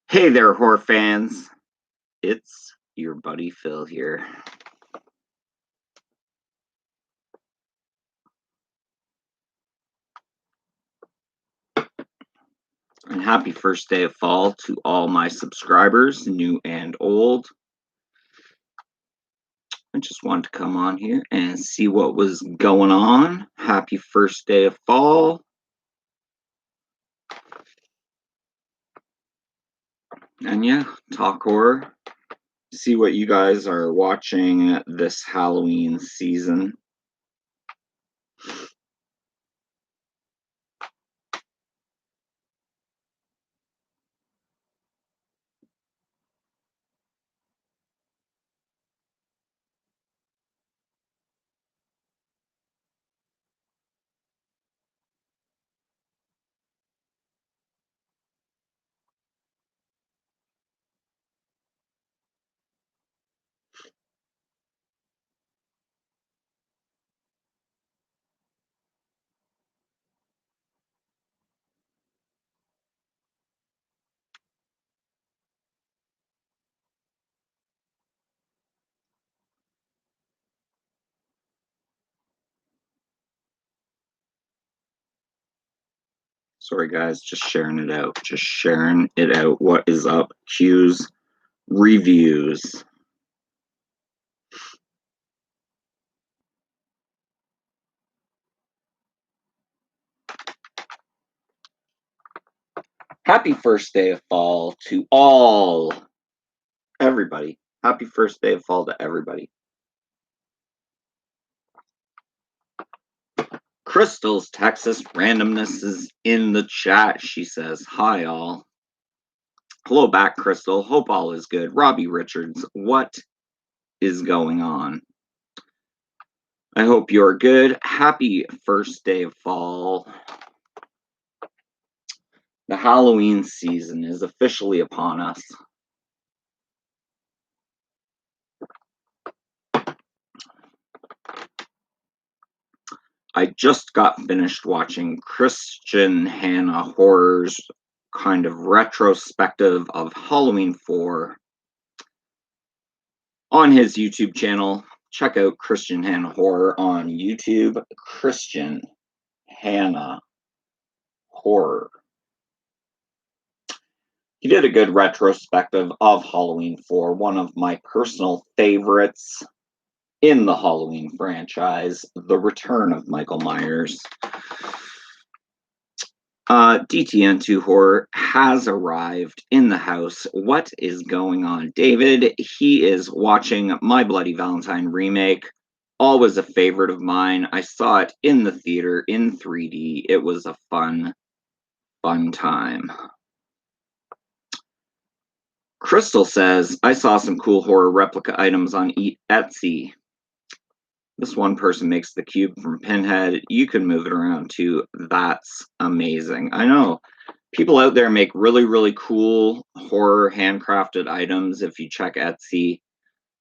Hey there, horror fans. It's your buddy Phil here. And happy first day of fall to all my subscribers, new and old. I just wanted to come on here and see what was going on. Happy first day of fall. And yeah, talk horror. See what you guys are watching this Halloween season. Sorry guys, just sharing it out. Just sharing it out. What is up? Q's reviews. Happy first day of fall to everybody. Happy first day of fall to everybody. Crystal's Texas randomness is in the chat. She says, hi, all. Hello back, Crystal. Hope all is good. Robbie Richards, what is going on? I hope you're good. Happy first day of fall. The Halloween season is officially upon us. I just got finished watching Christian Hannah Horror's kind of retrospective of Halloween 4 on his YouTube channel. Check out Christian Hannah Horror on YouTube. Christian Hannah Horror. He did a good retrospective of Halloween 4, one of my personal favorites in the Halloween franchise, The Return of Michael Myers. DTN2 Horror has arrived in the house. What is going on? David, he is watching My Bloody Valentine remake. Always a favorite of mine. I saw it in the theater in 3D. It was a fun time. Crystal says, I saw some cool horror replica items on Etsy. This one person makes the cube from Pinhead. You can move it around too. That's amazing. I know. People out there make really, really cool horror handcrafted items. If you check Etsy,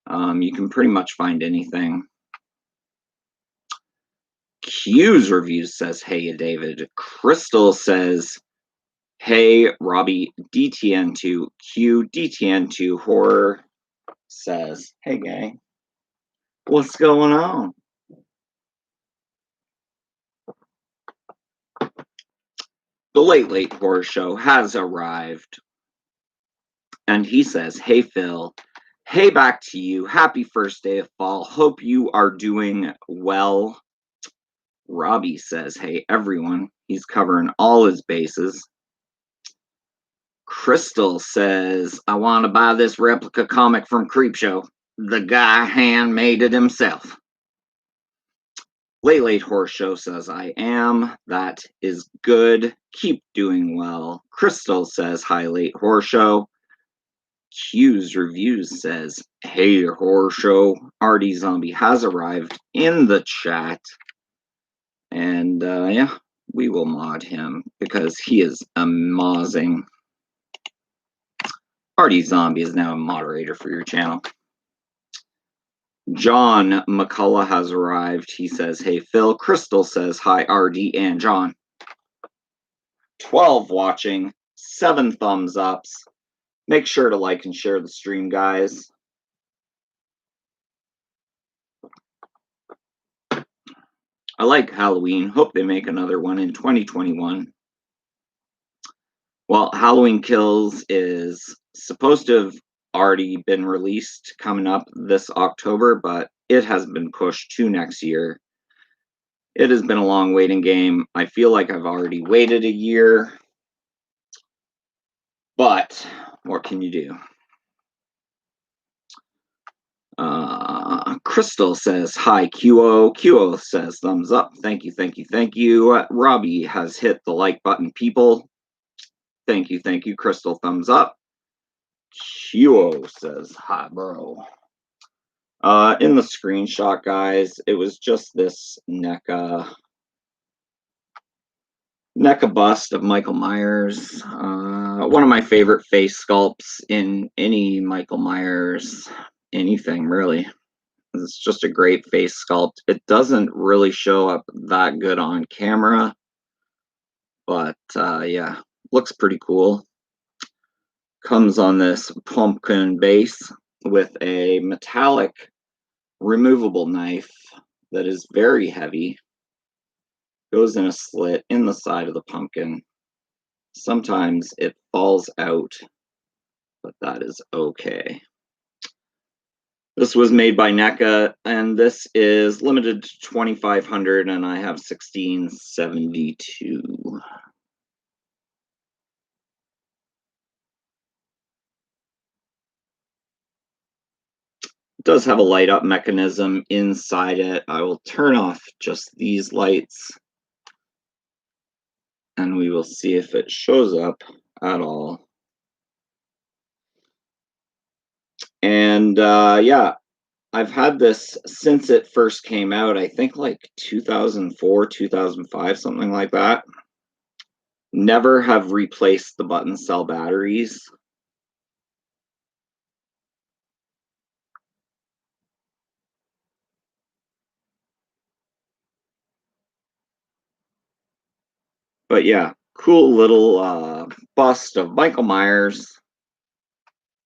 you can pretty much find anything. Q's reviews says, hey, David. Crystal says, hey, Robbie, DTN2. Q, DTN2 Horror says, hey, gang. What's going on? The Late Horror Show has arrived. And he says, hey, Phil. Hey, back to you. Happy first day of fall. Hope you are doing well. Robbie says, hey, everyone. He's covering all his bases. Crystal says, I want to buy this replica comic from Creepshow. The guy handmade it himself. Late Horror Show says, I am. That is good. Keep doing well. Crystal says, hi, Late Horror Show. Q's Reviews says, hey, Horror Show. Artie Zombie has arrived in the chat. And yeah, we will mod him because he is amazing. Artie Zombie is now a moderator for your channel. John McCullough has arrived. He says, hey, Phil. Crystal says, hi, RD and John. 12 watching, 7 thumbs ups. Make sure to like and share the stream, guys. I like Halloween. Hope they make another one in 2021. Well, Halloween Kills is supposed to have already been released coming up this October, but it has been pushed to next year. It has been a long waiting game. I feel like I've already waited a year, but what can you do? Crystal says, hi, QO. QO says, thumbs up. Thank you, thank you, thank you. Robbie has hit the like button, people. Thank you, thank you. Crystal, thumbs up. QO says, hi, bro. In the screenshot, guys, it was just this NECA bust of Michael Myers. One of my favorite face sculpts in any Michael Myers anything, really. It's just a great face sculpt. It doesn't really show up that good on camera, but yeah, looks pretty cool. Comes on this pumpkin base with a metallic removable knife that is very heavy. Goes in a slit in the side of the pumpkin. Sometimes it falls out, but that is okay. This was made by NECA, and this is limited to 2,500, and I have 1672. It does have a light up mechanism inside it. I will turn off just these lights, and we will see if it shows up at all. And yeah, I've had this since it first came out, I think like 2004, 2005, something like that. Never have replaced the button cell batteries. But yeah, cool little bust of Michael Myers.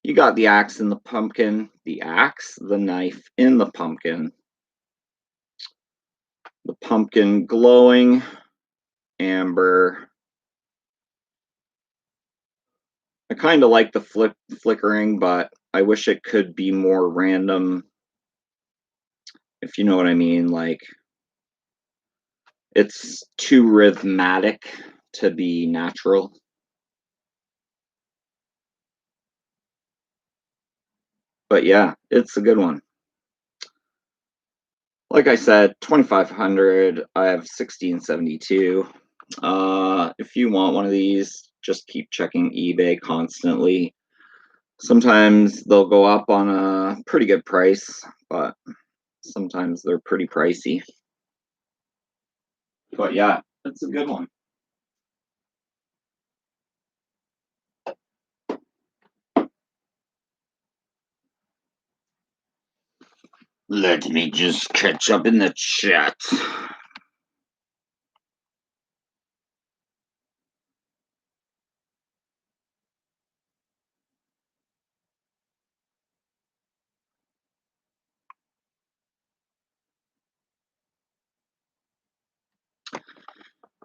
You got the axe in the pumpkin, the knife in the pumpkin. The pumpkin glowing amber. I kind of like the flickering, but I wish it could be more random, if you know what I mean. Like, it's too rhythmic to be natural. But yeah, it's a good one. Like I said, 2,500. I have 1672. If you want one of these, just keep checking eBay constantly. Sometimes they'll go up on a pretty good price, but sometimes they're pretty pricey. But yeah, it's a good one. Let me just catch up in the chat.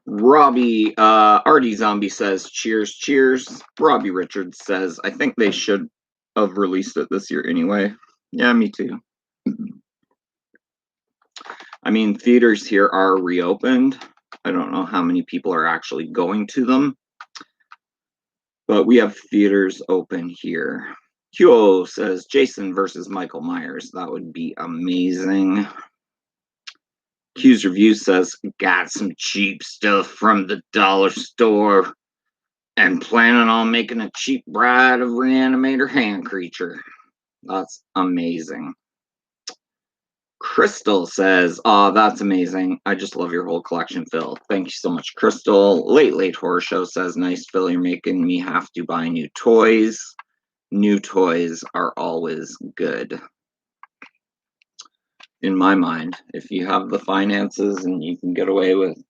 Robbie, Artie Zombie says, cheers, cheers. Robbie Richards says, I think they should have released it this year anyway. Yeah, me too. I mean, theaters here are reopened. I don't know how many people are actually going to them, but we have theaters open here. QO says, Jason versus Michael Myers. That would be amazing. Q's Review says, got some cheap stuff from the dollar store and planning on making a cheap Bride of Reanimator hand creature. That's amazing. Crystal says, oh, that's amazing. I just love your whole collection, Phil. Thank you so much, Crystal. Late Horror Show says, nice, Phil. You're making me have to buy new toys. New toys are always good. In my mind, if you have the finances and you can get away with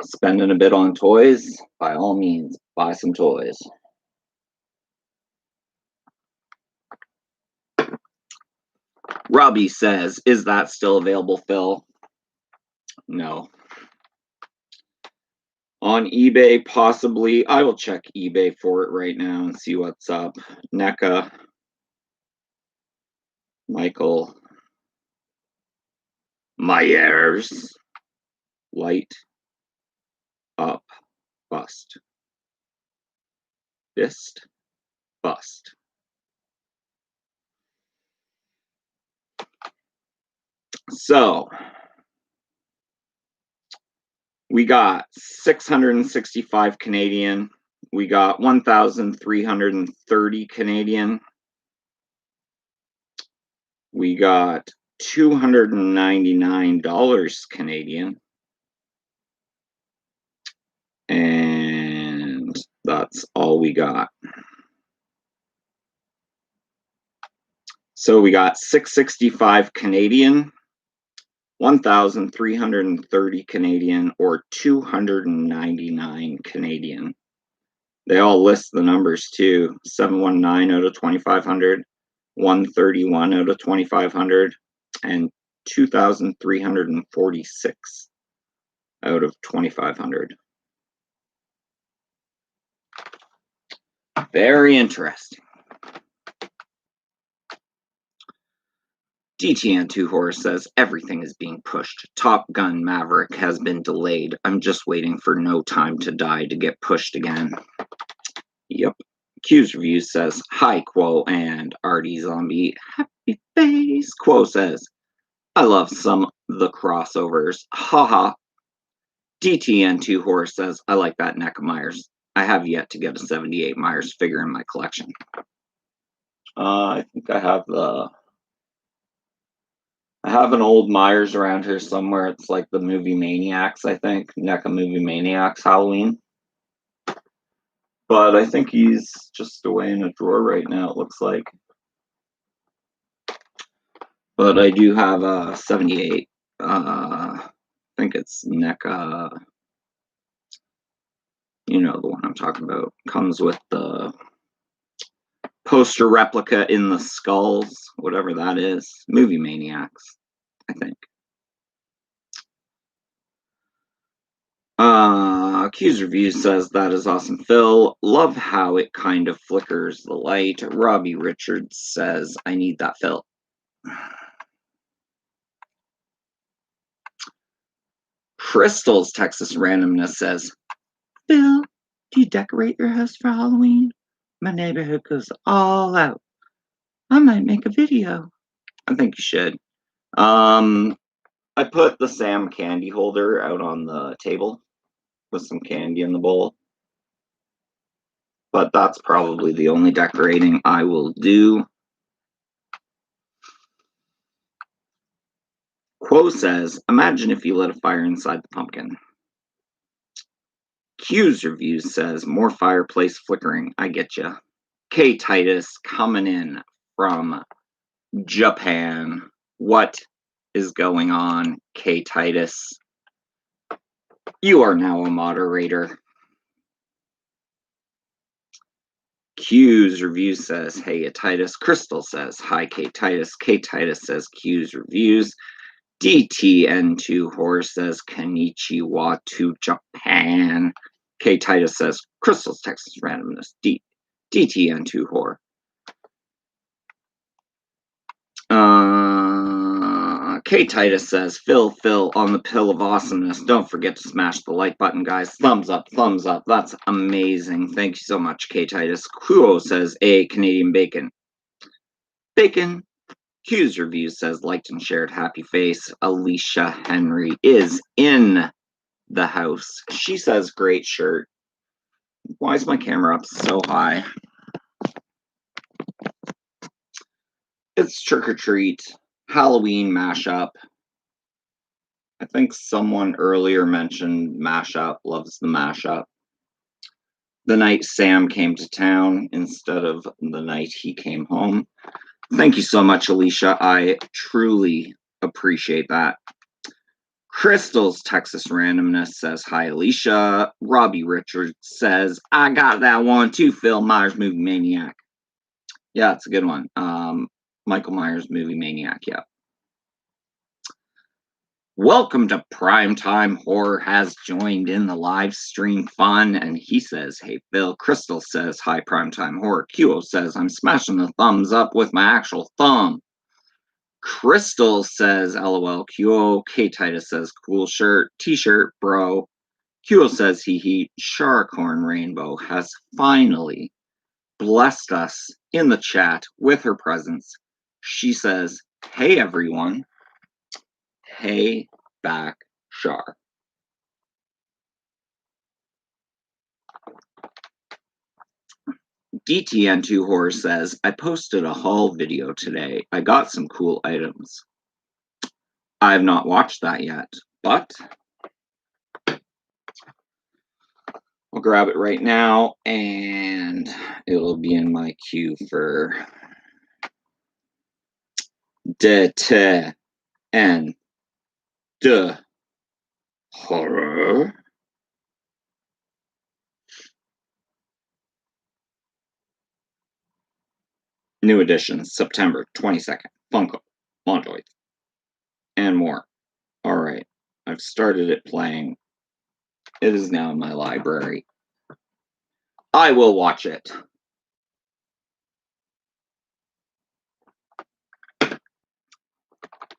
spending a bit on toys, by all means, buy some toys. Robbie says, is that still available, Phil? No. On eBay, possibly. I will check eBay for it right now and see what's up. NECA. Michael Myers. Light up bust. Fist bust. So we got 665 Canadian. We got 1,330 Canadian. We got $299 Canadian. And that's all we got. So we got 665 Canadian, 1,330 Canadian, or 299 Canadian. They all list the numbers too. 719 out of 2,500, 131 out of 2,500, and 2,346 out of 2,500. Very interesting. DTN2 Horse says everything is being pushed. Top Gun Maverick has been delayed. I'm just waiting for No Time to Die to get pushed again. Yep. Q's Review says, hi, Quo and Artie Zombie. Happy face. Quo says, I love some of the crossovers. Haha. DTN2 Horse says, I like that NECA Myers. I have yet to get a 78 Myers figure in my collection. I think I have an old Myers around here somewhere. It's like the Movie Maniacs, I think. NECA Movie Maniacs Halloween. But I think he's just away in a drawer right now, it looks like. But I do have a 78. I think it's NECA. You know the one I'm talking about. Comes with the poster replica in the skulls, whatever that is. Movie Maniacs, I think. Q's Review says, that is awesome, Phil. Love how it kind of flickers the light. Robbie Richards says, I need that, Phil. Crystal's Texas Randomness says, Phil, do you decorate your house for Halloween? My neighborhood goes all out. I might make a video. I think you should. I put the Sam candy holder out on the table with some candy in the bowl. But that's probably the only decorating I will do. Quo says, imagine if you lit a fire inside the pumpkin. Q's Review says, more fireplace flickering. I get ya. K Titus coming in from Japan. What is going on, K Titus? You are now a moderator. Q's Review says, hey, Titus. Crystal says, hi, K Titus. K Titus says, Q's Reviews. DTN2 Horse says, Konnichiwa to Japan. K Titus says, Crystal's Texas Randomness. DTN2 Horror. K Titus says, Phil on the pill of awesomeness. Don't forget to smash the like button, guys. Thumbs up, thumbs up. That's amazing. Thank you so much, K Titus. Kuo says, a Canadian bacon. Bacon. Q's Review says, liked and shared, happy face. Alicia Henry is in the house. She says, great shirt. Why is my camera up so high? It's Trick or Treat, Halloween mashup. I think someone earlier mentioned mashup, loves the mashup. The night Sam came to town instead of the night he came home. Thank you so much, Alicia. I truly appreciate that. Crystal's Texas Randomness says, hi, Alicia. Robbie Richards says, I got that one too, Phil. Myers Movie Maniac. Yeah, it's a good one. Michael Myers Movie Maniac, yeah. Welcome to Primetime Horror has joined in the live stream fun, and he says, hey Phil. Crystal says, hi Primetime Horror. Qo says, I'm smashing the thumbs up with my actual thumb. Crystal says, lol, Qo. K Titus says, cool shirt, t-shirt, bro. Qo says, he, Sharkhorn Rainbow has finally blessed us in the chat with her presence. She says, hey everyone. Hey back, Shar. DTN2 Horror says, I posted a haul video today. I got some cool items. I have not watched that yet, but I'll grab it right now and it'll be in my queue for DTN Horror. New edition, September 22nd. Funko, Montoid, and more. All right, I've started it playing. It is now in my library. I will watch it.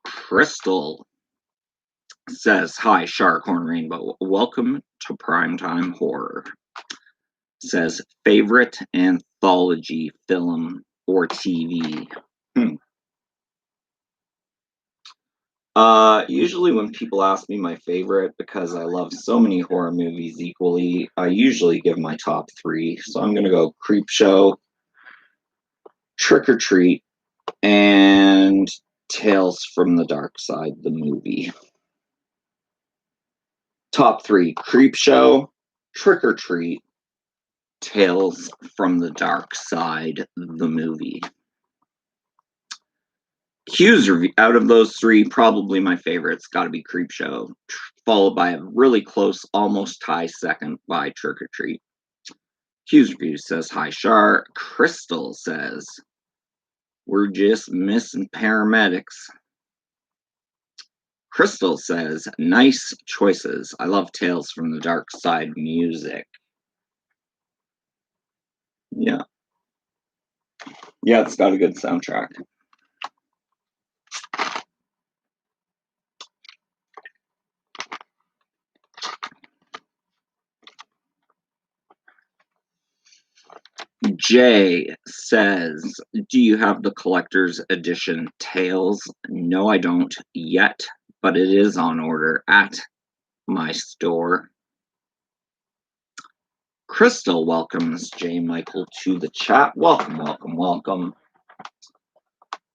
Crystal says, hi, Sharkhorn Rainbow. Welcome to Primetime Horror. Says, favorite anthology film or TV? Usually when people ask me my favorite, because I love so many horror movies equally, I usually give my top three. So I'm going to go Creepshow, Trick or Treat, and Tales from the Dark Side, the movie. Top three: Creepshow, Trick or Treat, Tales from the Dark Side, the movie. Q's review, out of those three, probably my favorite's got to be Creepshow, followed by a really close, almost tie second by Trick or Treat. Q's review says, hi, Shar. Crystal says, we're just missing paramedics. Crystal says, nice choices. I love Tales from the Dark Side music. Yeah. Yeah, it's got a good soundtrack. Jay says, do you have the collector's edition Tales? No, I don't yet, but it is on order at my store. Crystal welcomes J. Michael to the chat. Welcome, welcome, welcome.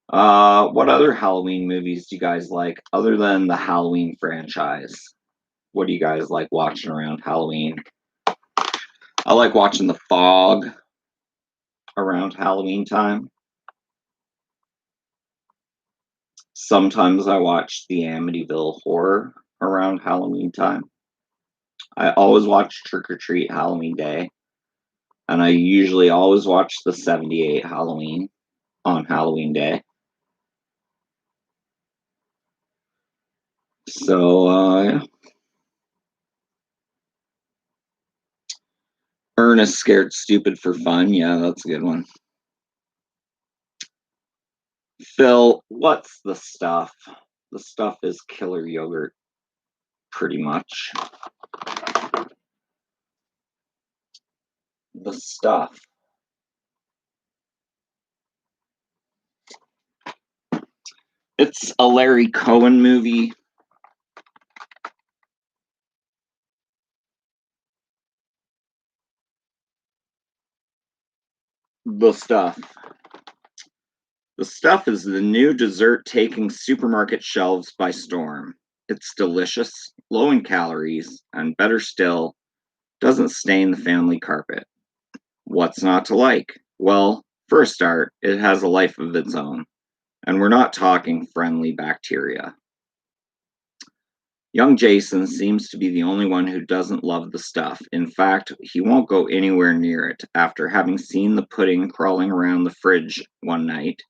What other Halloween movies do you guys like other than the Halloween franchise? What do you guys like watching around Halloween? I like watching The Fog around Halloween time. Sometimes I watch the Amityville Horror around Halloween time. I always watch Trick or Treat Halloween Day. And I usually always watch the 78 Halloween on Halloween Day. So, yeah. Ernest Scared Stupid for Fun. Yeah, that's a good one. Phil, what's the stuff? The stuff is killer yogurt, pretty much. The stuff. It's a Larry Cohen movie. The stuff. The stuff is the new dessert taking supermarket shelves by storm. It's delicious, low in calories, and better still, doesn't stain the family carpet. What's not to like? Well, for a start, it has a life of its own, and we're not talking friendly bacteria. Young Jason seems to be the only one who doesn't love the stuff. In fact, he won't go anywhere near it after having seen the pudding crawling around the fridge one night.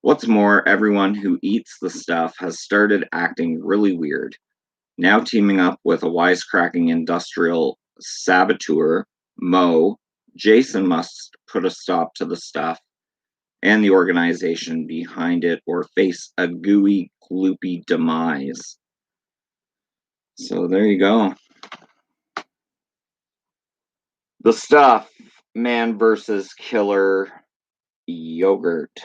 What's more, everyone who eats the stuff has started acting really weird. Now teaming up with a wisecracking industrial saboteur, Mo, Jason must put a stop to the stuff and the organization behind it or face a gooey, gloopy demise. So there you go. The stuff, man versus killer yogurt.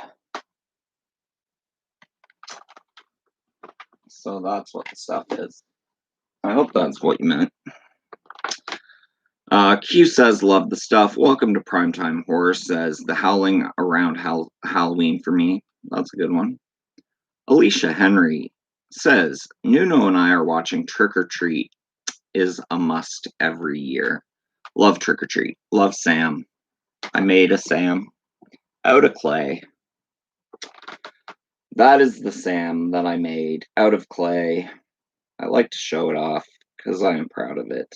So that's what the stuff is. I hope that's what you meant. Q says, love the stuff. Welcome to Primetime Horror says, the howling around Halloween for me. That's a good one. Alicia Henry says, Nuno and I are watching Trick or Treat is a must every year. Love Trick or Treat. Love Sam. I made a Sam out of clay. That is the Sam that I made out of clay. I like to show it off because I am proud of it.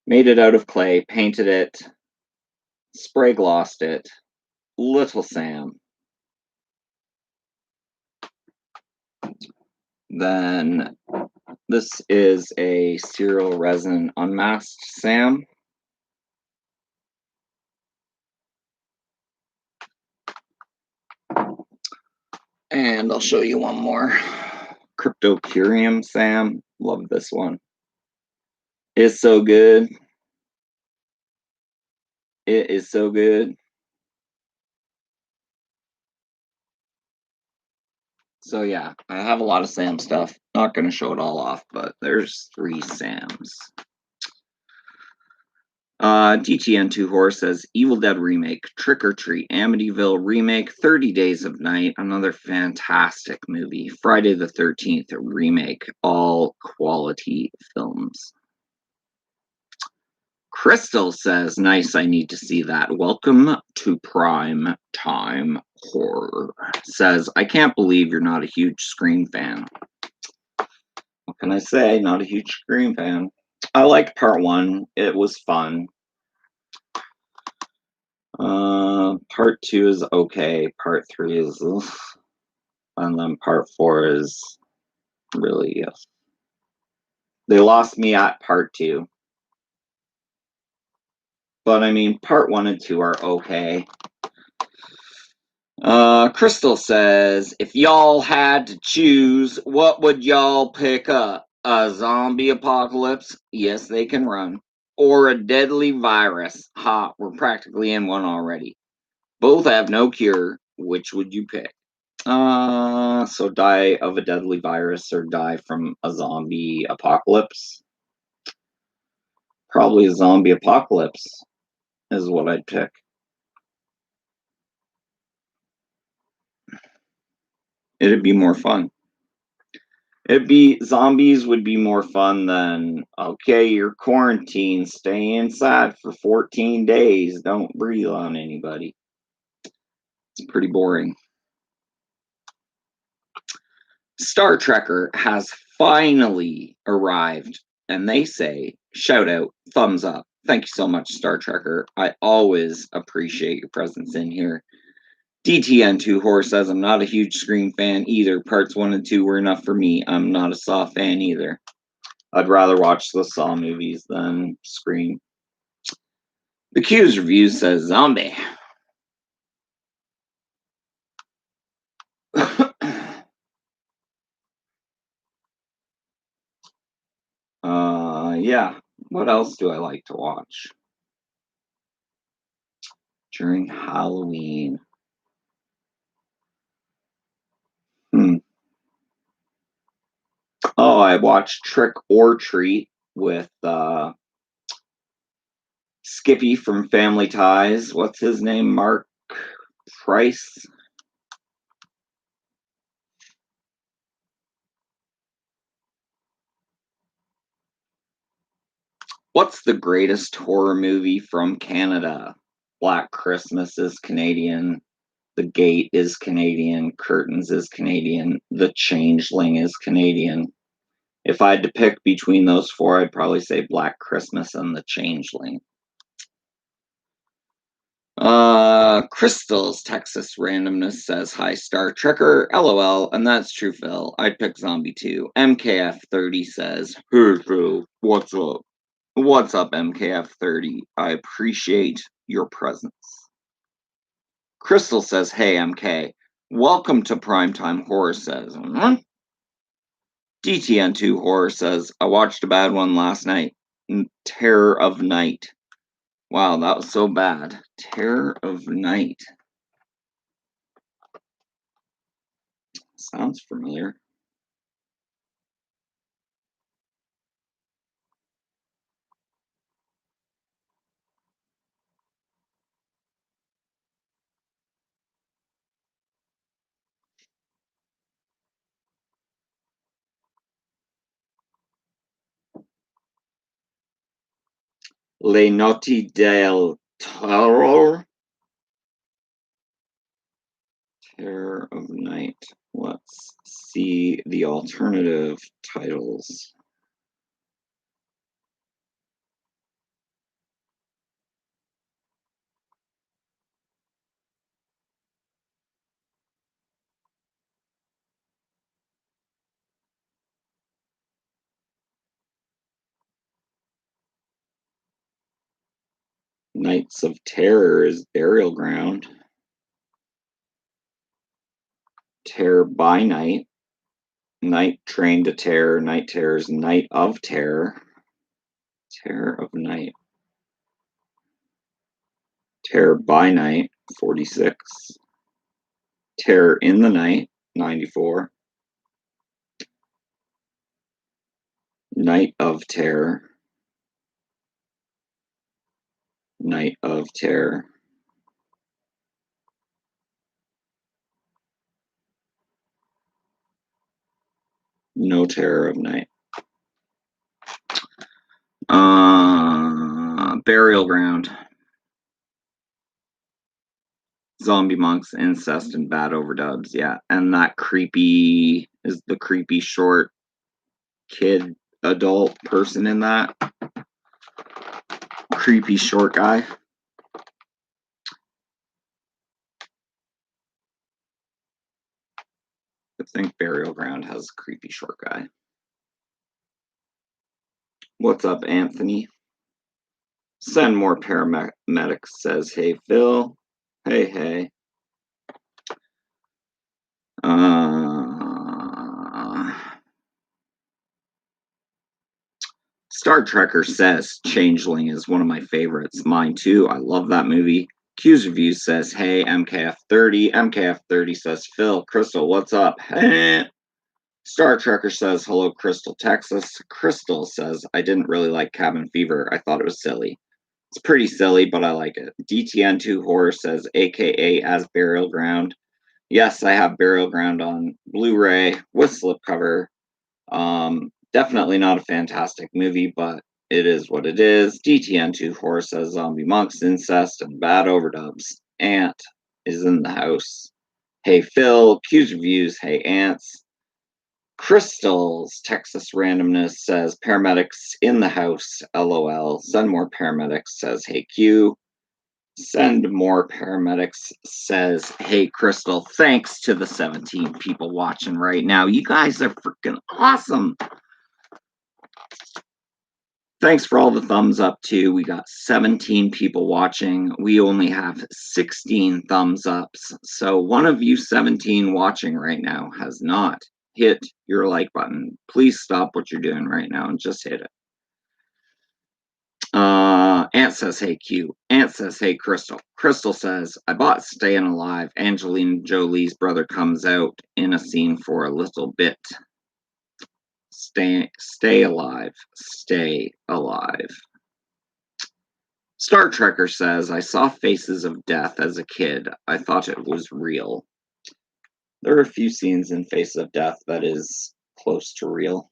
Made it out of clay, painted it, spray glossed it. Little Sam. Then this is a cereal resin unmasked Sam. And I'll show you one more. Cryptocurium Sam. Love this one. It's so good. It is so good. So yeah, I have a lot of Sam stuff. Not going to show it all off, but there's 3 Sams. DTN2 Horse says Evil Dead remake, Trick or Treat, Amityville remake, 30 Days of Night, another fantastic movie, Friday the 13th remake, all quality films. Crystal says, nice, I need to see that. Welcome to Prime Time Horror. Says, I can't believe you're not a huge Scream fan. What can I say? Not a huge Scream fan. I liked part 1. It was fun. Part 2 is okay. Part 3 is, ugh. And then part 4 is really, yes. They lost me at part 2. But I mean, part 1 and 2 are okay. Crystal says, if y'all had to choose, what would y'all pick up? A zombie apocalypse? Yes, they can run. Or a deadly virus? Ha, we're practically in one already. Both have no cure. Which would you pick? So die of a deadly virus or die from a zombie apocalypse? Probably a zombie apocalypse is what I'd pick. It'd be more fun. Zombies would be more fun than, okay, you're quarantined, stay inside for 14 days, don't breathe on anybody. It's pretty boring. Star Trekker has finally arrived, and they say, shout out, thumbs up. Thank you so much, Star Trekker. I always appreciate your presence in here. DTN2 Horse says, I'm not a huge Scream fan either. Parts 1 and 2 were enough for me. I'm not a Saw fan either. I'd rather watch the Saw movies than Scream. The Q's review says, zombie. Yeah. What else do I like to watch during Halloween? Oh, I watched Trick or Treat with Skippy from Family Ties. What's his name? Mark Price. What's the greatest horror movie from Canada? Black Christmas is Canadian. The Gate is Canadian. Curtains is Canadian. The Changeling is Canadian. If I had to pick between those 4, I'd probably say Black Christmas and The Changeling. Crystal's Texas Randomness says, hi, Star Trekker, LOL, and that's true, Phil. I'd pick Zombie 2. MKF30 says, hey, Phil, what's up? What's up, MKF30? I appreciate your presence. Crystal says, hey, MK, welcome to Primetime Horror says, DTN2 Horror says, I watched a bad one last night. Terror of Night. Wow, that was so bad. Terror of Night. Sounds familiar. Le Notti del Terror. Terror of Night. Let's see the alternative titles. Nights of Terror is Burial Ground. Terror by Night. Night Train to Terror. Night Terror's Night of Terror. Terror of Night. Terror by Night, 46. Terror in the Night, 94. Night of Terror. Night of Terror. No Terror of Night. Burial Ground. Zombie monks, incest, and bad overdubs. Yeah, and that creepy is the creepy short kid adult person in that. Creepy short guy. I think Burial Ground has a creepy short guy. What's up, Anthony? Send more paramedics, says, hey, Phil. Hey, hey. Star Trekker says Changeling is one of my favorites. Mine too. I love that movie. Q's Reviews says, hey, MKF30. MKF30 says, Phil, Crystal, what's up? Hey. Star Trekker says, hello, Crystal, Texas. Crystal says, I didn't really like Cabin Fever. I thought it was silly. It's pretty silly, but I like it. DTN2 Horror says, AKA as Burial Ground. Yes, I have Burial Ground on Blu-ray with slipcover. Definitely not a fantastic movie, but it is what it is. DTN2 Horror says zombie monks, incest, and bad overdubs. Ant is in the house. Hey Phil, Q's Reviews, hey Ants. Crystal's Texas Randomness says paramedics in the house, LOL. Send more paramedics says hey Q. Send more paramedics says, hey, Crystal, thanks to the 17 people watching right now. You guys are freaking awesome. Thanks for all the thumbs up, too. We got 17 people watching. We only have 16 thumbs ups. So one of you 17 watching right now has not hit your like button. Please stop what you're doing right now and just hit it. Ant says, hey, Q. Ant says, hey, Crystal. Crystal says, I bought Staying Alive. Angelina Jolie's brother comes out in a scene for a little bit. Stay alive. Stay alive. Star Trekker says, I saw Faces of Death as a kid. I thought it was real. There are a few scenes in Faces of Death that is close to real.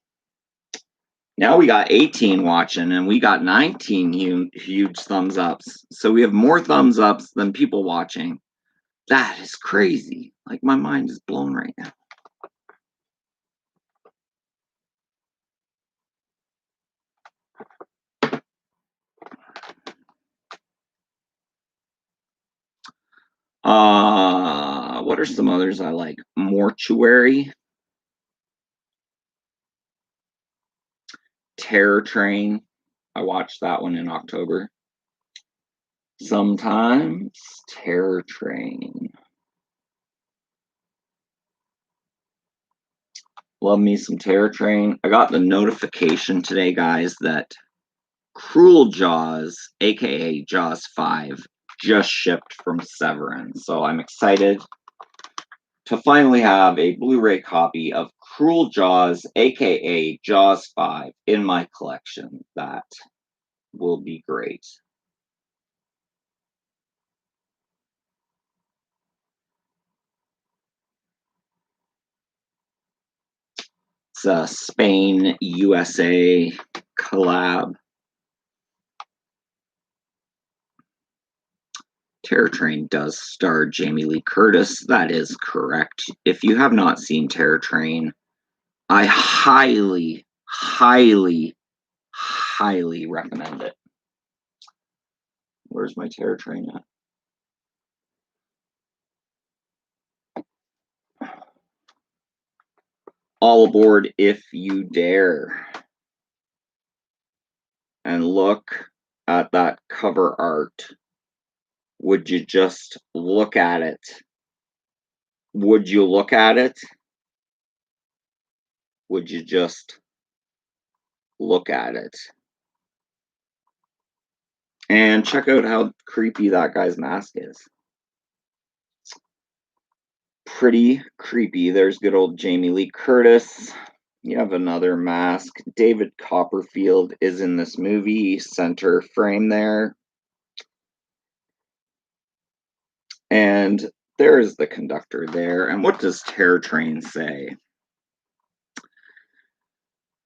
Now we got 18 watching and we got 19 huge thumbs ups. So we have more thumbs ups than people watching. That is crazy. Like my mind is blown right now. What are some others I like? Mortuary, Terror Train. I watched that one in October. Sometimes Terror Train. Love me some Terror Train. I got the notification today, guys, that Cruel Jaws, aka Jaws 5, just shipped from Severin. So I'm excited to finally have a Blu-ray copy of Cruel Jaws, aka Jaws 5, in my collection. That will be great. It's a Spain, USA collab. Terror Train does star Jamie Lee Curtis. That is correct. If you have not seen Terror Train, I highly, highly, highly recommend it. Where's my Terror Train at? All aboard if you dare. And look at that cover art. Would you just look at it? Would you look at it? Would you just look at it? And check out how creepy that guy's mask is. Pretty creepy. There's good old Jamie Lee Curtis. You have another mask. David Copperfield is in this movie, center frame there. And there is the conductor there. And what does Terror Train say?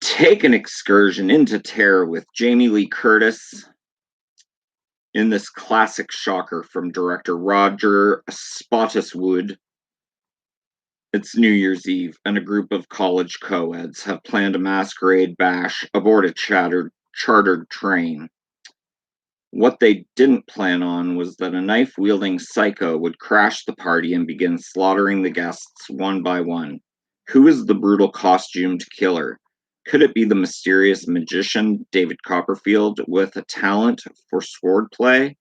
Take an excursion into terror with Jamie Lee Curtis in this classic shocker from director Roger Spottiswoode. It's New Year's Eve, and a group of college co-eds have planned a masquerade bash aboard a chartered train. What they didn't plan on was that a knife-wielding psycho would crash the party and begin slaughtering the guests one by one. Who is the brutal costumed killer? Could it be the mysterious magician David Copperfield with a talent for swordplay?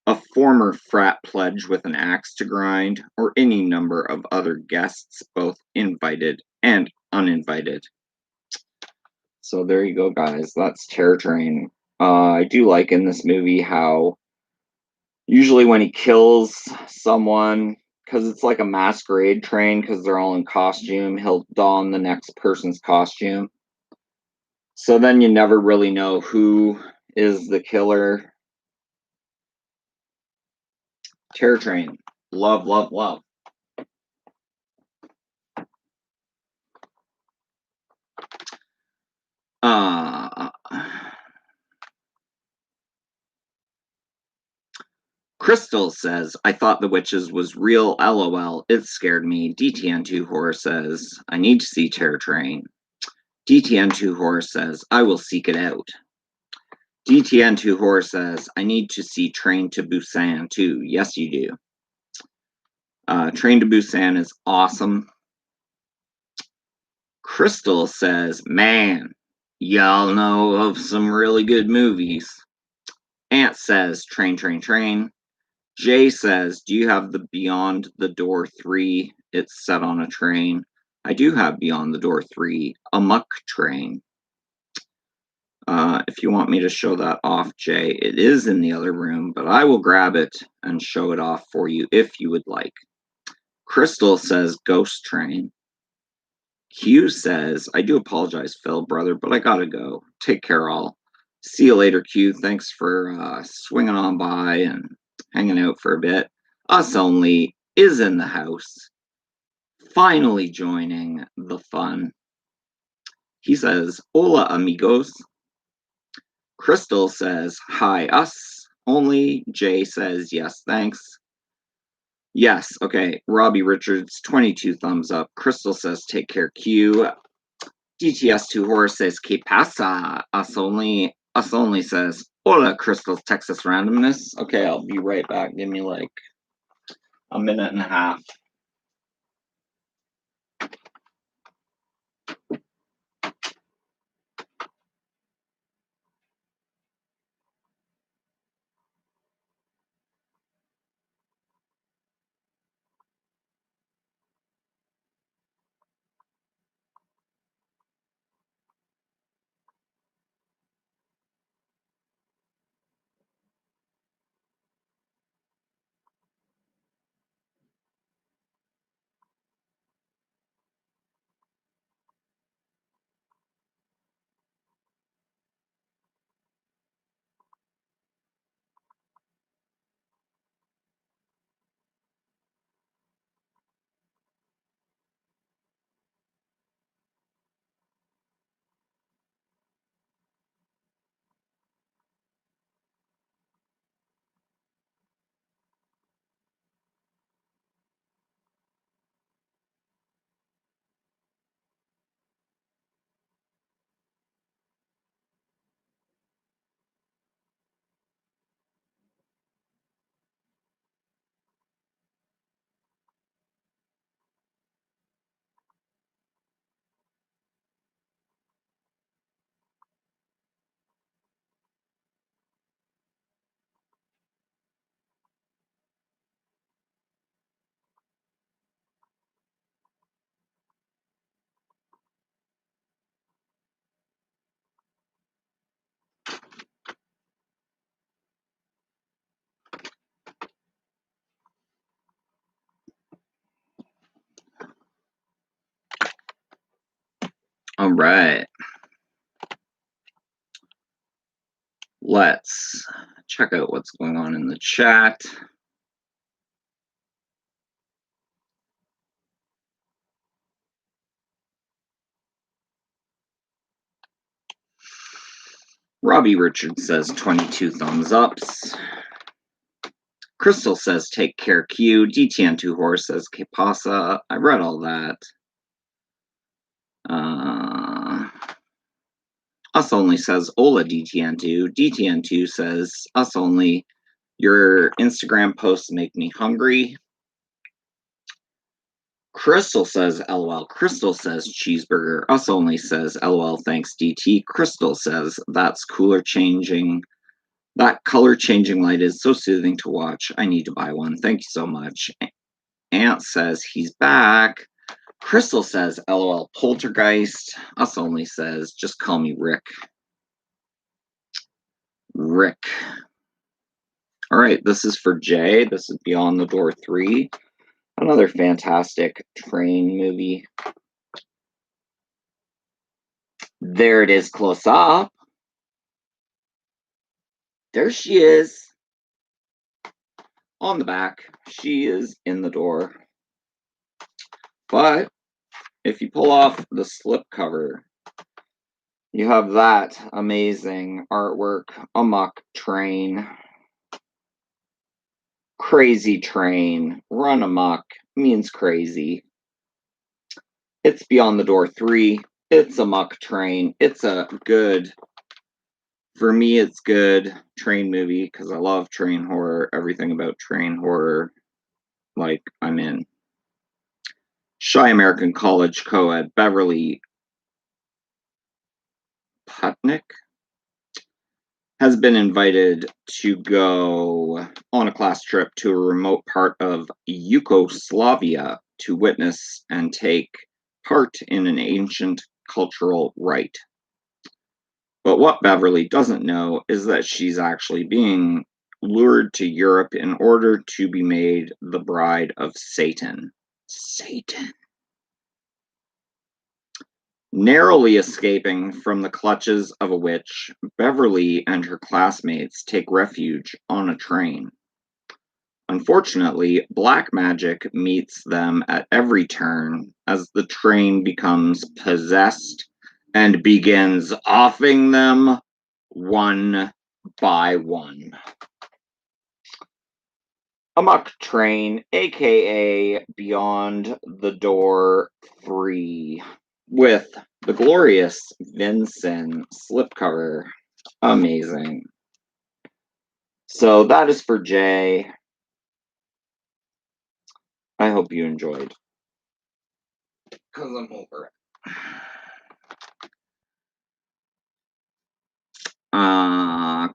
A former frat pledge with an axe to grind, or any number of other guests, both invited and uninvited. So there you go, guys. That's Terror Train. I do like in this movie how usually when he kills someone, because it's like a masquerade train, because they're all in costume, he'll don the next person's costume. So then you never really know who is the killer. Terror Train. Love, love, love. Crystal says, I thought The Witches was real, lol. It scared me. DTN2 Horror says, I need to see Terror Train. DTN2 Horror says, I will seek it out. DTN2 Horror says, I need to see Train to Busan too. Yes, you do. Train to Busan is awesome. Crystal says, man, y'all know of some really good movies. Ant says, Train, Train, Train. Jay says, do you have the Beyond the Door 3? It's set on a train. I do have Beyond the Door 3, a muck train. If you want me to show that off, Jay, it is in the other room, but I will grab it and show it off for you if you would like. Crystal says, Ghost Train. Q says, I do apologize, Phil, brother, but I gotta go. Take care, all. See you later, Q. Thanks for swinging on by and hanging out for a bit. Us Only is in the house, finally joining the fun. He says, hola, amigos. Crystal says, hi, us only. Jay says, yes, thanks. Yes, okay. Robbie Richards, 22 thumbs up. Crystal says, take care, Q. DTS2 Horror says, que pasa? Us only says, hola, Crystal's Texas Randomness. Okay, I'll be right back. Give me like A minute and a half. All right. Let's check out what's going on in the chat. Robbie Richard says 22 thumbs ups. Crystal says take care Q. DTN2 Horse says que pasa. I read all that. Us Only says hola DTN2. DTN2 says us only. Your Instagram posts make me hungry. Crystal says LOL. Crystal says cheeseburger. Us Only says LOL thanks DT. Crystal says that's cooler changing. That color changing light is so soothing to watch. I need to buy one. Thank you so much. Ant says he's back. Crystal says LOL poltergeist. Us Only says just call me Rick. Rick. All right, this is for Jay. This is Beyond the Door 3. Another fantastic train movie. There it is close up. There she is. On the back. She is in the door. But if you pull off the slip cover, you have that amazing artwork. Amok train. Crazy train. Run amok means crazy. It's Beyond the Door 3. It's Amok train. It's a good, for me, it's good train movie because I love train horror. Everything about train horror, like, I'm in. Shy American College co-ed Beverly Putnick has been invited to go on a class trip to a remote part of Yugoslavia to witness and take part in an ancient cultural rite. But what Beverly doesn't know is that she's actually being lured to Europe in order to be made the bride of Satan. Satan. Narrowly escaping from the clutches of a witch, Beverly and her classmates take refuge on a train. Unfortunately, black magic meets them at every turn as the train becomes possessed and begins offing them one by one. Amok Train, aka Beyond the Door 3, with the glorious Vincent slipcover. Amazing. So that is for Jay. I hope you enjoyed. Because I'm over it.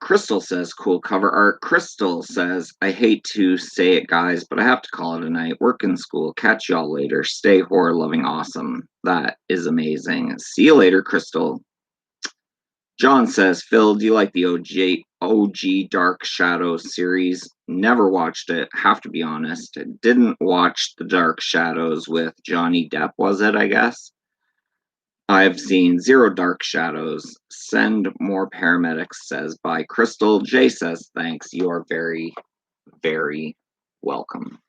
Crystal says, cool cover art. Crystal says, I hate to say it, guys, but I have to call it a night. Work in school. Catch y'all later. Stay horror loving awesome. That is amazing. See you later, Crystal. John says, Phil, do you like the OG Dark Shadows series? Never watched it, have to be honest. Didn't watch the Dark Shadows with Johnny Depp, was it, I guess? I've seen Zero Dark Shadows. Send more paramedics, says by Crystal. Jay says, thanks. You are very, very welcome.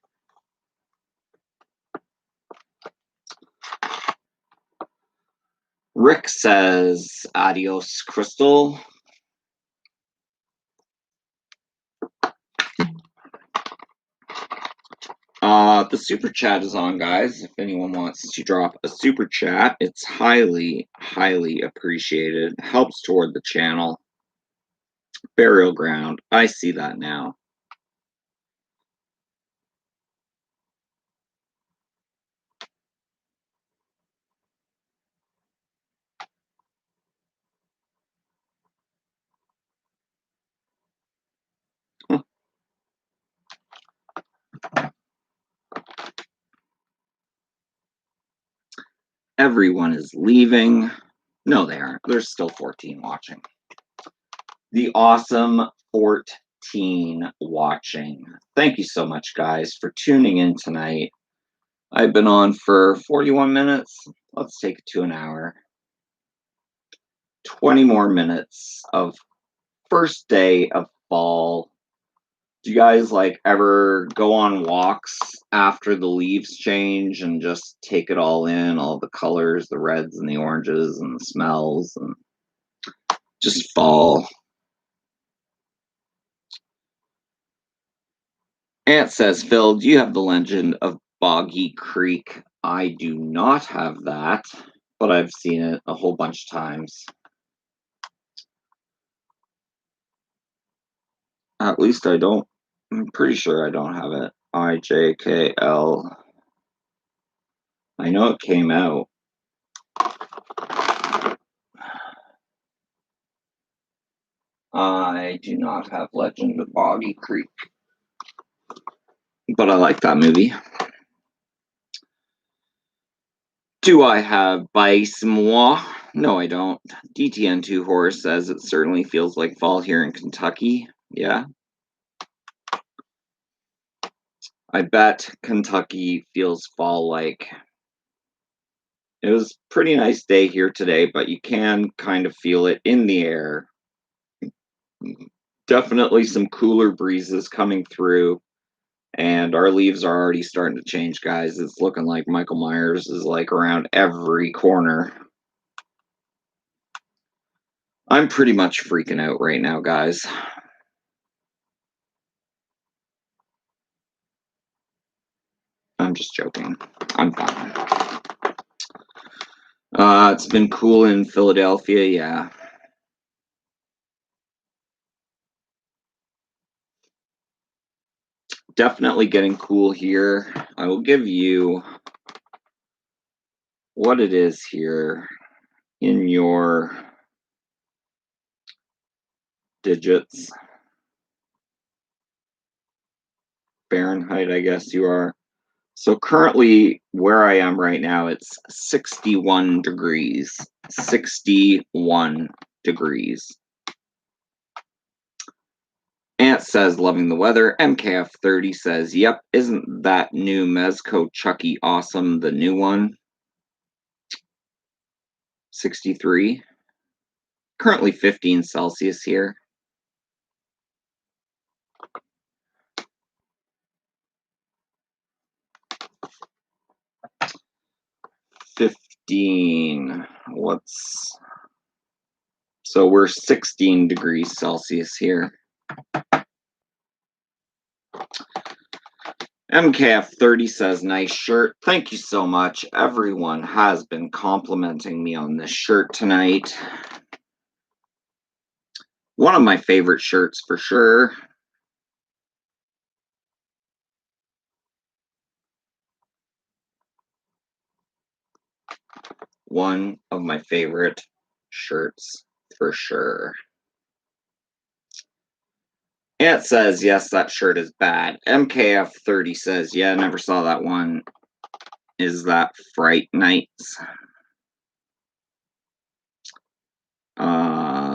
Rick says, adios, Crystal. The super chat is on, guys. If anyone wants to drop a super chat, it's highly, highly appreciated. Helps toward the channel. Burial ground. I see that now. Everyone is leaving. No, they aren't. There's still 14 watching. The awesome 14 watching. Thank you so much, guys, for tuning in tonight. I've been on for 41 minutes. Let's take it to an hour. 20 more minutes of first day of fall. Do you guys like ever go on walks after the leaves change and just take it all in, all the colors, the reds and the oranges and the smells, and just fall? Ant says, Phil, do you have the Legend of Boggy Creek? I do not have that, but I've seen it a whole bunch of times. At least I don't. I'm pretty sure I don't have it. IJKL. I know it came out. I do not have Legend of Boggy Creek, but I like that movie. Do I have Bice Moi? No, I don't. DTN2 Horror says it certainly feels like fall here in Kentucky. Yeah. I bet Kentucky feels fall like. It was a pretty nice day here today, but you can kind of feel it in the air. Definitely some cooler breezes coming through, and our leaves are already starting to change, guys. It's looking like Michael Myers is like around every corner. I'm pretty much freaking out right now, guys. I'm just joking. I'm fine. It's been cool in Philadelphia, yeah. Definitely getting cool here. I will give you what it is here in your digits. Fahrenheit, I guess you are. So currently, where I am right now, it's 61 degrees. 61 degrees. Ant says, loving the weather. MKF30 says, yep, isn't that new Mezco Chucky awesome? The new one? 63. Currently 15 Celsius here. So we're 16 degrees Celsius here. MKF30 says, nice shirt. Thank you so much. Everyone has been complimenting me on this shirt tonight. One of my favorite shirts for sure. one of my favorite shirts for sure. It says, yes, that shirt is bad. MKF30 says, yeah, never saw that one. Is that Fright Nights?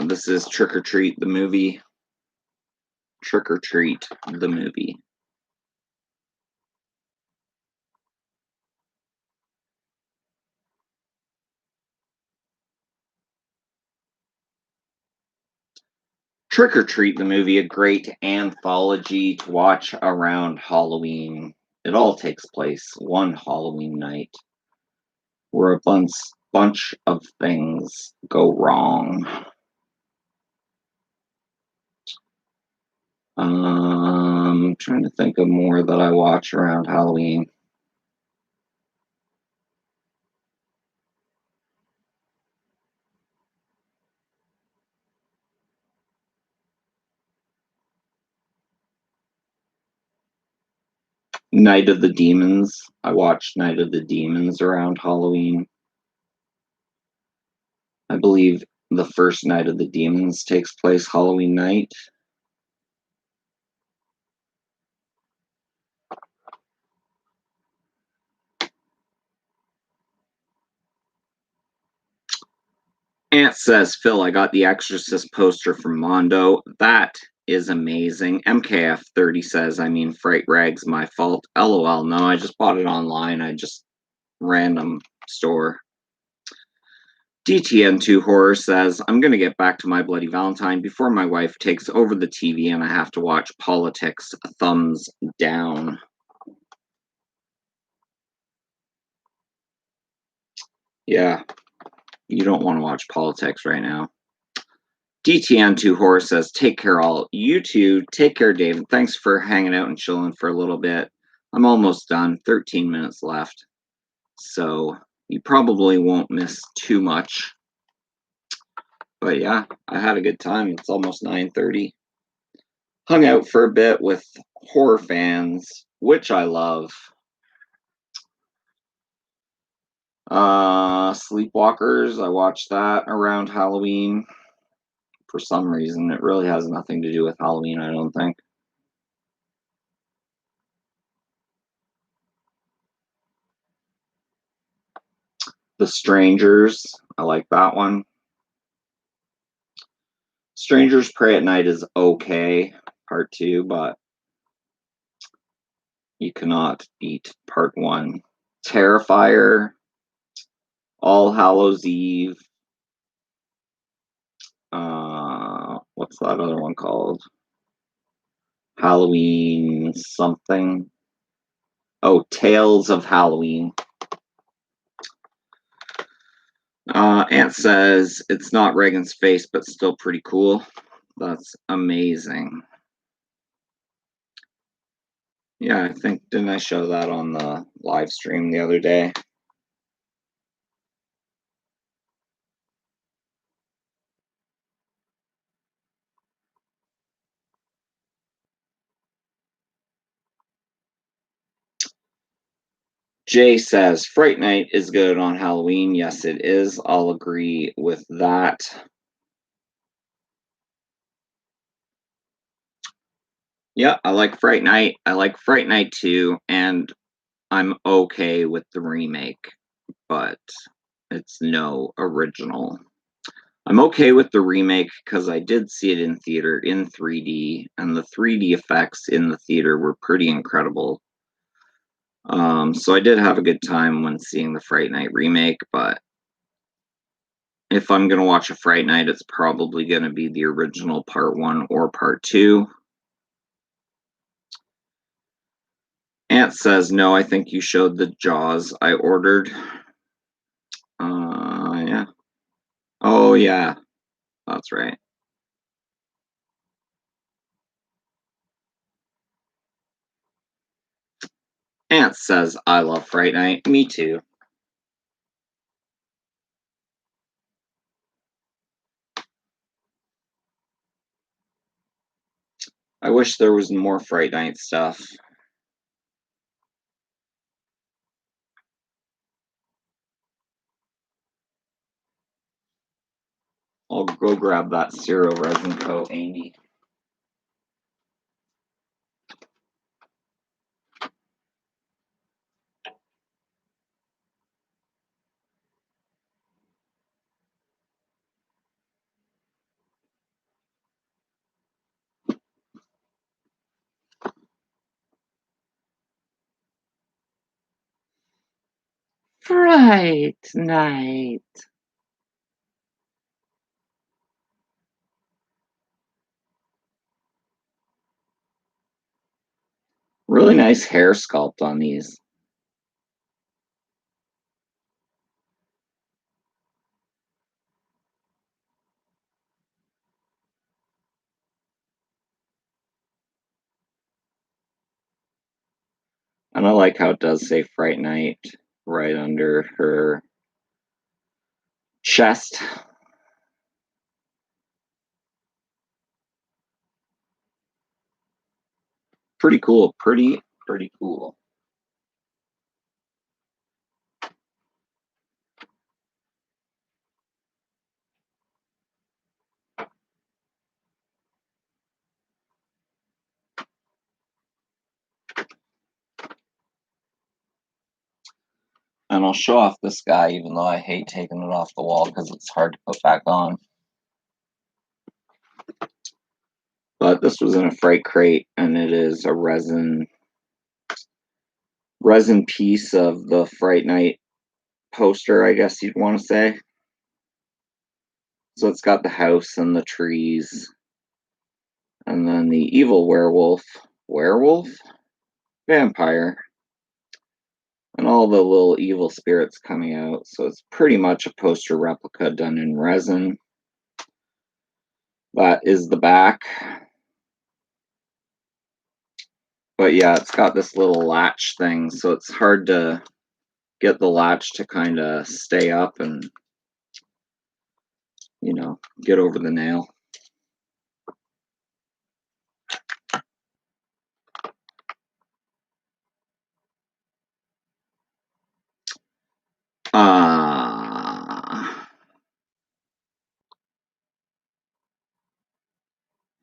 This is Trick or Treat, the movie. Trick or Treat, the movie. Trick or Treat, the movie, a great anthology to watch around Halloween. It all takes place one Halloween night where a bunch of things go wrong. Trying to think of more that I watch around Halloween. Night of the Demons. I watched Night of the Demons around Halloween. I believe the first Night of the Demons takes place Halloween night. Ant says, Phil, I got the Exorcist poster from Mondo. That is amazing. MKF30 says, I mean, Fright Rag's my fault. LOL, no, I just bought it online. I just random store. DTN2 Horror says, I'm going to get back to My Bloody Valentine before my wife takes over the TV and I have to watch Politics. Thumbs down. Yeah, you don't want to watch Politics right now. DTN2 Horror says, take care all. You too. Take care, David. Thanks for hanging out and chilling for a little bit. I'm almost done. 13 minutes left. So you probably won't miss too much. But yeah, I had a good time. It's almost 9:30. Hung out for a bit with horror fans, which I love. Sleepwalkers, I watched that around Halloween. For some reason, it really has nothing to do with Halloween, I don't think. The Strangers, I like that one. Strangers Pray at Night is okay, part 2, but you cannot beat part 1. Terrifier, All Hallows Eve. What's that other one called? Halloween something. Oh, Tales of Halloween. Ant says it's not Reagan's face, but still pretty cool. That's amazing. Yeah, I think, didn't I show that on the live stream the other day? Jay says Fright Night is good on Halloween. Yes, it is. I'll agree with that. Yeah, I like Fright Night. I like Fright Night 2, and I'm okay with the remake, but it's no original. I'm okay with the remake because I did see it in theater in 3D, and the 3D effects in the theater were pretty incredible. So I did have a good time when seeing the Fright Night remake, but if I'm going to watch a Fright Night, it's probably going to be the original part 1 or part 2. Ant says, no, I think you showed the Jaws I ordered. Yeah. Oh, yeah. That's right. Ant says, I love Fright Night. Me too. I wish there was more Fright Night stuff. I'll go grab that Zero Resin coat, Amy. Fright night. Really nice hair sculpt on these. And I like how it does say Fright Night right under her chest. Pretty cool. Pretty cool. And I'll show off this guy, even though I hate taking it off the wall because it's hard to put back on. But this was in a Fright crate, and it is a resin piece of the Fright Night poster, I guess you'd want to say. So it's got the house and the trees, and then the evil vampire, and all the little evil spirits coming out. So it's pretty much a poster replica done in resin. That is the back. But yeah, it's got this little latch thing, so it's hard to get the latch to kind of stay up and, you know, get over the nail.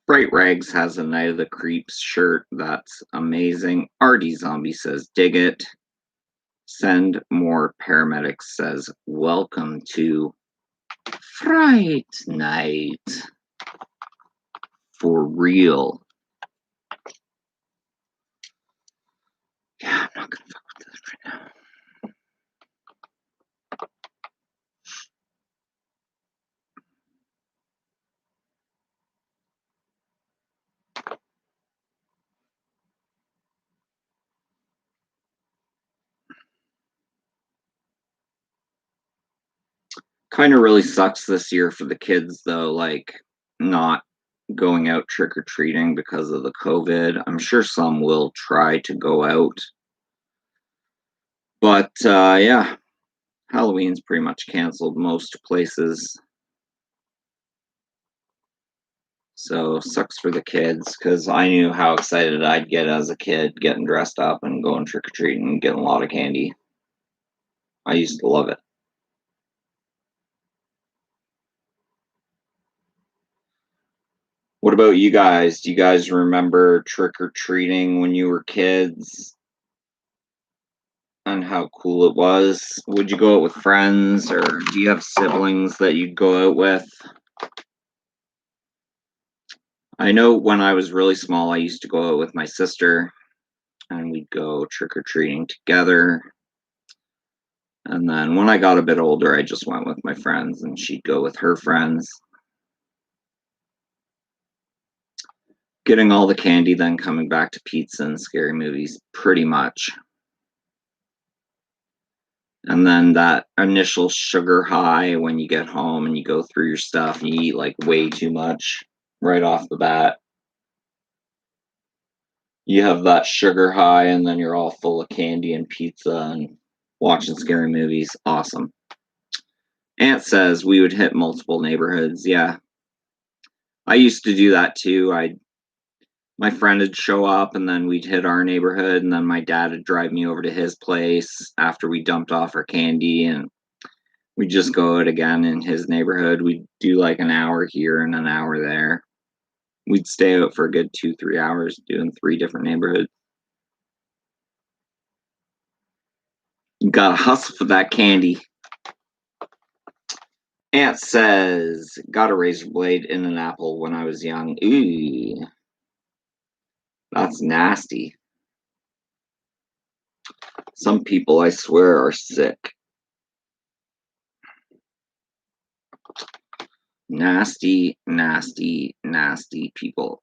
Bright Rags has a Night of the Creeps shirt. That's amazing. Artie Zombie says, dig it. Send more paramedics says, welcome to Fright Night. For real. Yeah, I'm not gonna fuck with this right now. Kind of really sucks this year for the kids, though, like not going out trick-or-treating because of the COVID. I'm sure some will try to go out. But yeah, Halloween's pretty much canceled most places. So sucks for the kids because I knew how excited I'd get as a kid getting dressed up and going trick-or-treating and getting a lot of candy. I used to love it. What about you guys? Do you guys remember trick-or-treating when you were kids and how cool it was? Would you go out with friends, or do you have siblings that you'd go out with? I know when I was really small, I used to go out with my sister and we'd go trick-or-treating together. And then when I got a bit older, I just went with my friends and she'd go with her friends. Getting all the candy, then coming back to pizza and scary movies, pretty much. And then that initial sugar high when you get home and you go through your stuff and you eat like way too much right off the bat. You have that sugar high and then you're all full of candy and pizza and watching scary movies. Awesome. Aunt says we would hit multiple neighborhoods. Yeah. I used to do that too. My friend would show up and then we'd hit our neighborhood and then my dad would drive me over to his place after we dumped off our candy, and We just go out again in his neighborhood. We'd do like an hour here and an hour there. We'd stay out for a good 2-3 hours doing 3 different neighborhoods. You gotta hustle for that candy. Aunt says, got a razor blade in an apple when I was young. Ooh, that's nasty. Some people, I swear, are sick. Nasty, nasty, nasty people.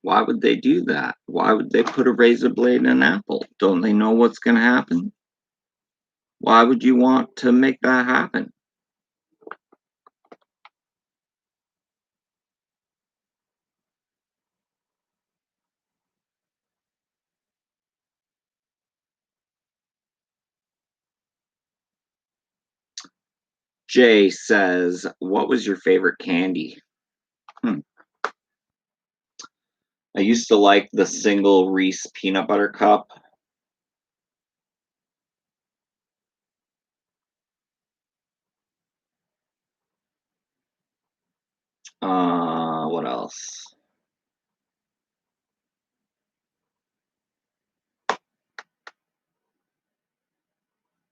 Why would they do that? Why would they put a razor blade in an apple? Don't they know what's going to happen? Why would you want to make that happen? Jay says, what was your favorite candy? I used to like the single Reese peanut butter cup. What else?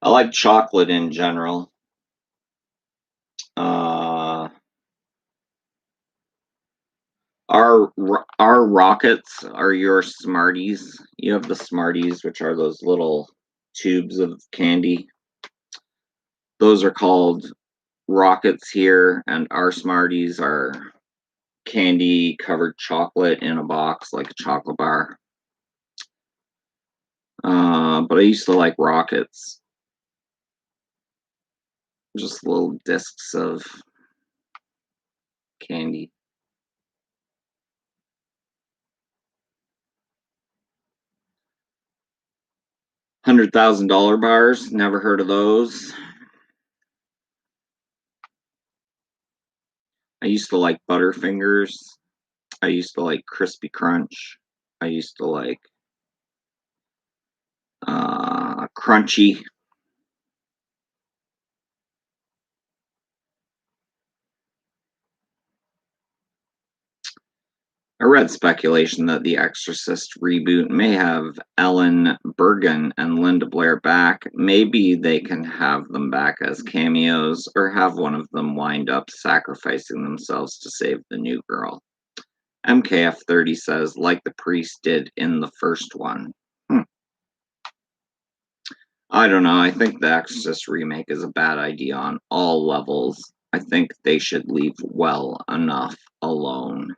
I like chocolate in general. Uh, our rockets are your Smarties. You have the Smarties, which are those little tubes of candy. Those are called rockets here, and our Smarties are candy covered chocolate in a box, like a chocolate bar. But I used to like rockets, just little discs of candy. $100,000 bars, never heard of those. I used to like Butterfingers. I used to like Crispy Crunch. I used to like Crunchy. I read speculation that The Exorcist reboot may have Ellen Bergen and Linda Blair back. Maybe they can have them back as cameos, or have one of them wind up sacrificing themselves to save the new girl. MKF30 says, like the priest did in the first one. I don't know. I think the Exorcist remake is a bad idea on all levels. I think they should leave well enough alone.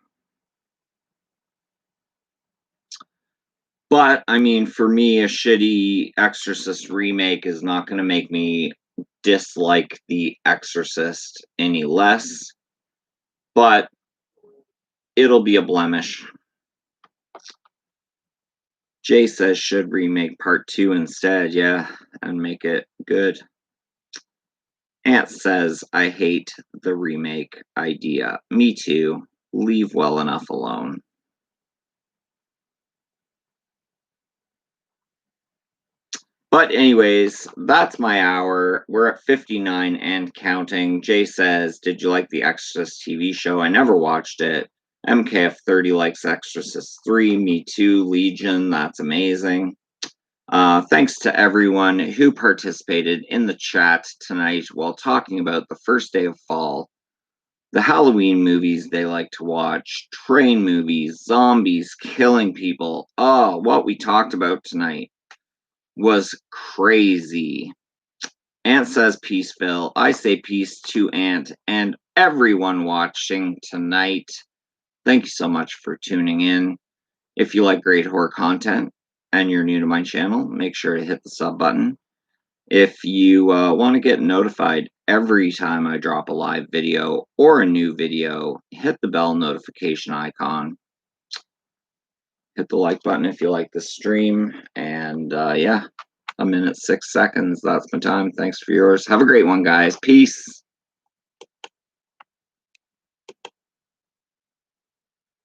But I mean, for me, a shitty Exorcist remake is not going to make me dislike The Exorcist any less, but it'll be a blemish. Jay says should remake part 2 instead, yeah, and make it good. Ant says, I hate the remake idea. Me too. Leave well enough alone. But anyways, that's my hour. We're at 59 and counting. Jay says, did you like the Exorcist TV show? I never watched it. MKF30 likes Exorcist 3. Me too. Legion, that's amazing. Thanks to everyone who participated in the chat tonight while talking about the first day of fall, the Halloween movies they like to watch, train movies, zombies, killing people. Oh, what we talked about tonight was crazy. Ant says peace, Phil. I say peace to Ant and everyone watching tonight. Thank you so much for tuning in. If you like great horror content and you're new to my channel, make sure to hit the sub button. If you want to get notified every time I drop a live video or a new video, hit the bell notification icon. Hit the like button if you like the stream. And yeah, 1 minute 6 seconds. That's my time. Thanks for yours. Have a great one, guys. Peace.